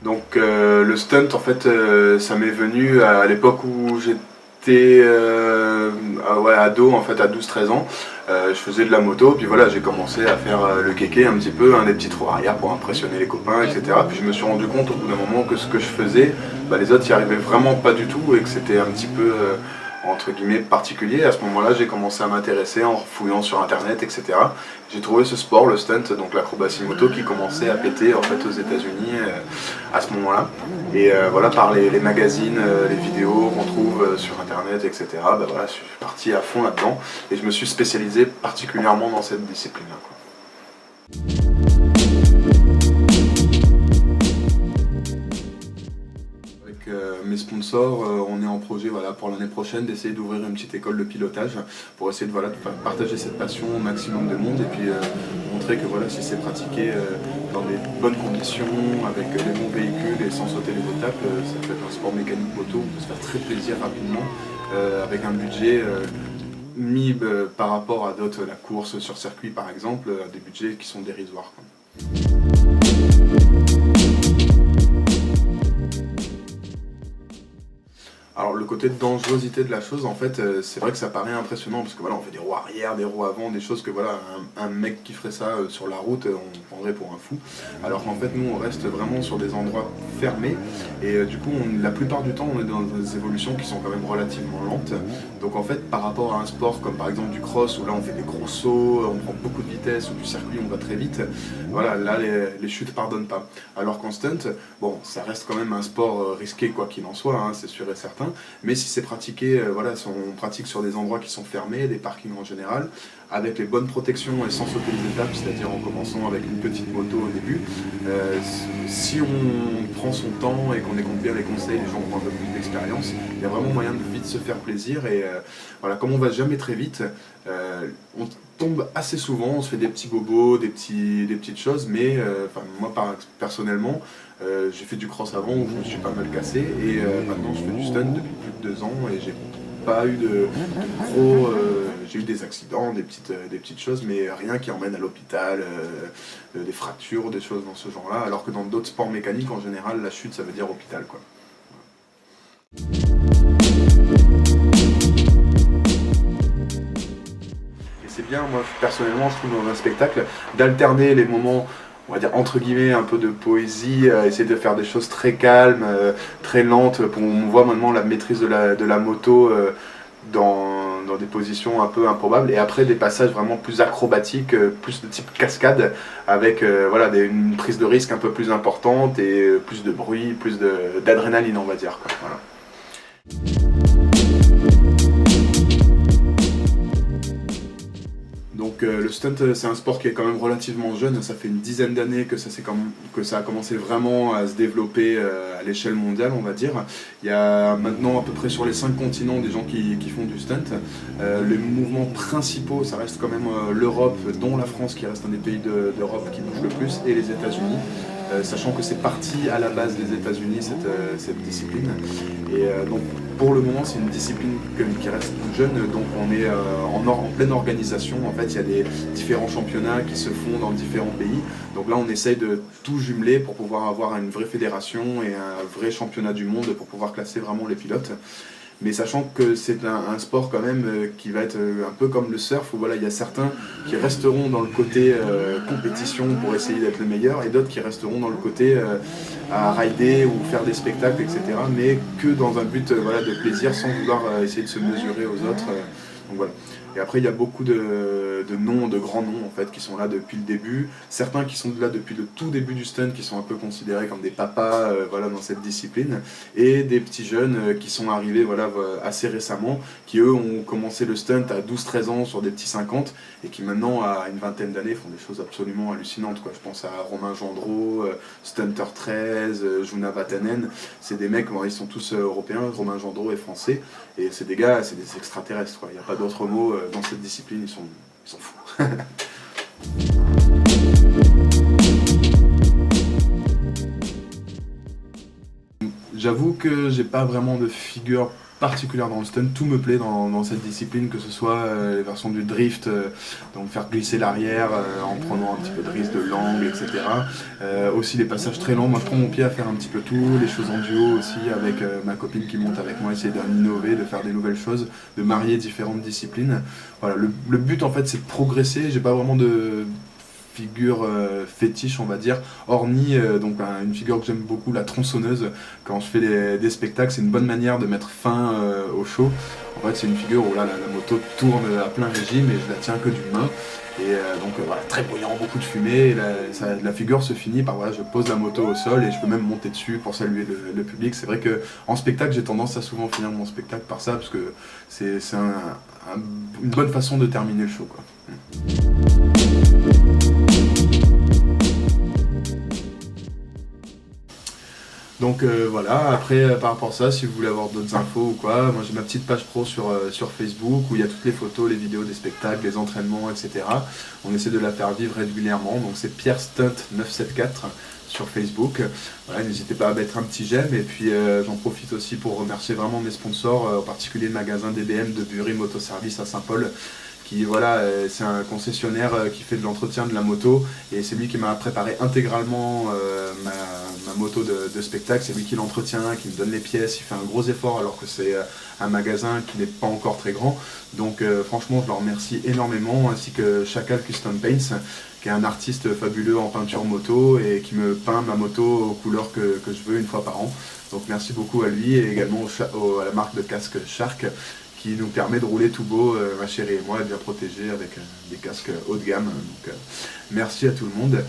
Donc le stunt, en fait, ça m'est venu à l'époque où j'étais ouais, ado, en fait, à 12-13 ans. Je faisais de la moto, puis voilà, j'ai commencé à faire le kéké un petit peu, des petits trous arrière pour impressionner les copains, etc. Puis je me suis rendu compte au bout d'un moment que ce que je faisais, les autres n'y arrivaient vraiment pas du tout et que c'était un petit peu entre guillemets particulier. À ce moment-là, j'ai commencé à m'intéresser en fouillant sur internet, etc. J'ai trouvé ce sport, le stunt, donc l'acrobatie moto, qui commençait à péter en fait aux États-Unis à ce moment-là. Et voilà, par les magazines, les vidéos qu'on trouve sur internet, etc. Voilà, je suis parti à fond là-dedans et je me suis spécialisé particulièrement dans cette discipline-là, quoi. Mes sponsors, on est en projet pour l'année prochaine d'essayer d'ouvrir une petite école de pilotage pour essayer de partager cette passion au maximum de monde et puis montrer que si c'est pratiqué dans des bonnes conditions, avec les bons véhicules et sans sauter les étapes, ça peut être un sport mécanique moto, on peut se faire très plaisir rapidement avec un budget mis par rapport à d'autres, la course sur circuit par exemple, à des budgets qui sont dérisoires, quoi. Alors le côté de dangerosité de la chose, en fait, c'est vrai que ça paraît impressionnant parce que on fait des roues arrière, des roues avant, des choses que un mec qui ferait ça sur la route, on prendrait pour un fou. Alors qu'en fait, nous, on reste vraiment sur des endroits fermés et du coup, la plupart du temps, on est dans des évolutions qui sont quand même relativement lentes. Donc en fait, par rapport à un sport comme par exemple du cross où là, on fait des gros sauts, on prend beaucoup de vitesse, ou du circuit, on va très vite. Voilà, là, les chutes pardonnent pas. Alors qu'en stunt, bon, ça reste quand même un sport risqué quoi qu'il en soit, c'est sûr et certain. Mais si c'est pratiqué, si on pratique sur des endroits qui sont fermés, des parkings en général, avec les bonnes protections et sans sauter les étapes, c'est-à-dire en commençant avec une petite moto au début, si on prend son temps et qu'on écoute bien les conseils, les gens qui ont un peu plus d'expérience, il y a vraiment moyen de vite se faire plaisir et comme on va jamais très vite, on tombe assez souvent, on se fait des petits bobos, des petites choses, mais moi personnellement, j'ai fait du cross avant où je me suis pas mal cassé et maintenant je fais du stunt depuis plus de 2 ans et j'ai pas eu de gros... j'ai eu des accidents, des petites choses, mais rien qui emmène à l'hôpital, des fractures, des choses dans ce genre-là, alors que dans d'autres sports mécaniques, en général, la chute, ça veut dire hôpital, quoi. Et c'est bien, moi, personnellement, je trouve dans un spectacle, d'alterner les moments, on va dire entre guillemets un peu de poésie, essayer de faire des choses très calmes, très lentes, on voit maintenant la maîtrise de la moto dans des positions un peu improbables, et après des passages vraiment plus acrobatiques, plus de type cascade, avec une prise de risque un peu plus importante et plus de bruit, plus d'adrénaline, on va dire, quoi. Voilà. Donc le stunt, c'est un sport qui est quand même relativement jeune, ça fait une dizaine d'années que ça a commencé vraiment à se développer à l'échelle mondiale, on va dire. Il y a maintenant à peu près sur les 5 continents des gens qui font du stunt. Les mouvements principaux, ça reste quand même l'Europe, dont la France qui reste un des pays d'Europe qui bouge le plus, et les États-Unis. Sachant que c'est parti à la base des États-Unis cette discipline. Et donc pour le moment c'est une discipline qui reste jeune, donc on est en pleine organisation. En fait il y a des différents championnats qui se font dans différents pays. Donc là on essaye de tout jumeler pour pouvoir avoir une vraie fédération et un vrai championnat du monde pour pouvoir classer vraiment les pilotes. Mais sachant que c'est un sport quand même qui va être un peu comme le surf, où il y a certains qui resteront dans le côté compétition pour essayer d'être le meilleur, et d'autres qui resteront dans le côté à rider ou faire des spectacles, etc. Mais que dans un but de plaisir, sans vouloir essayer de se mesurer aux autres. Donc voilà. Et après il y a beaucoup de noms, de grands noms en fait, qui sont là depuis le début. Certains qui sont là depuis le tout début du stunt, qui sont un peu considérés comme des papas dans cette discipline. Et des petits jeunes qui sont arrivés assez récemment, qui eux ont commencé le stunt à 12-13 ans sur des petits 50, et qui maintenant à une vingtaine d'années font des choses absolument hallucinantes, quoi. Je pense à Romain Gendreau, Stunter 13, Juna Vatanen. C'est des mecs, ils sont tous européens, Romain Gendreau est français, et c'est des gars, c'est des extraterrestres, quoi. Il n'y a pas d'autre mot dans cette discipline, ils sont fous. J'avoue que j'ai pas vraiment de figure particulière dans le stunt, tout me plaît dans cette discipline, que ce soit les versions du drift, donc faire glisser l'arrière en prenant un petit peu de risque de l'angle, etc. Aussi les passages très lents, moi je prends mon pied à faire un petit peu tout, les choses en duo aussi avec ma copine qui monte avec moi, essayer d'innover, de faire des nouvelles choses, de marier différentes disciplines. Voilà, le but en fait c'est de progresser, j'ai pas vraiment de figure fétiche on va dire, hormis donc une figure que j'aime beaucoup, la tronçonneuse. Quand je fais des spectacles, c'est une bonne manière de mettre fin au show. En fait c'est une figure où là la moto tourne à plein régime et je la tiens que d'une main. Et donc voilà, très bruyant, beaucoup de fumée, et la figure se finit par voilà, je pose la moto au sol et je peux même monter dessus pour saluer le public. C'est vrai qu'en spectacle, j'ai tendance à souvent finir mon spectacle par ça, parce que c'est une bonne façon de terminer le show, quoi. Donc voilà, après par rapport à ça, si vous voulez avoir d'autres infos ou quoi, moi j'ai ma petite page pro sur Facebook où il y a toutes les photos, les vidéos des spectacles, les entraînements, etc. On essaie de la faire vivre régulièrement, donc c'est Pierre Stunt 974 sur Facebook. Voilà, n'hésitez pas à mettre un petit j'aime, et puis j'en profite aussi pour remercier vraiment mes sponsors, en particulier le magasin DBM de Bury Motoservice à Saint-Paul, qui voilà, c'est un concessionnaire qui fait de l'entretien de la moto, et c'est lui qui m'a préparé intégralement ma moto de spectacle. C'est lui qui l'entretient, qui me donne les pièces, il fait un gros effort alors que c'est un magasin qui n'est pas encore très grand. Donc franchement je le remercie énormément, ainsi que Chacal Custom Paints, qui est un artiste fabuleux en peinture moto et qui me peint ma moto aux couleurs que je veux une fois par an. Donc merci beaucoup à lui, et également à la marque de casque Shark, qui nous permet de rouler tout beau, ma chérie et moi, bien protégés avec des casques haut de gamme. Donc merci à tout le monde.